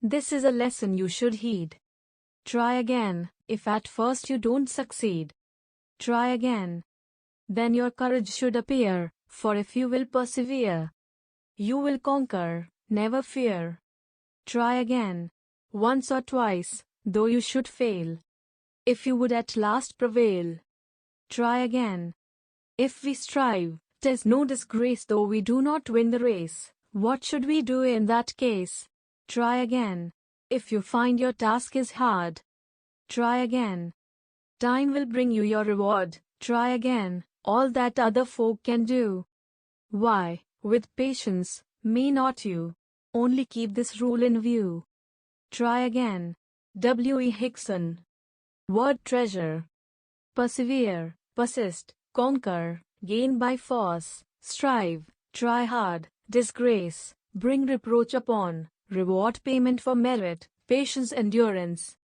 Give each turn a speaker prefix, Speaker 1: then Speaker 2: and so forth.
Speaker 1: This is a lesson you should heed. Try again, if at first you don't succeed. Try again. Then your courage should appear, for if you will persevere, you will conquer, never fear. Try again, once or twice, though you should fail, if you would at last prevail. Try again. If we strive, 'tis no disgrace though we do not win the race. What should we do in that case? Try again. If you find your task is hard, try again. Time will bring you your reward. Try again, all that other folk can do. Why, with patience, may not you? Only keep this rule in view. Try again. W. E. Hickson. Word treasure. Persevere, persist, conquer, gain by force, strive, try hard, disgrace, bring reproach upon, reward payment for merit, patience endurance.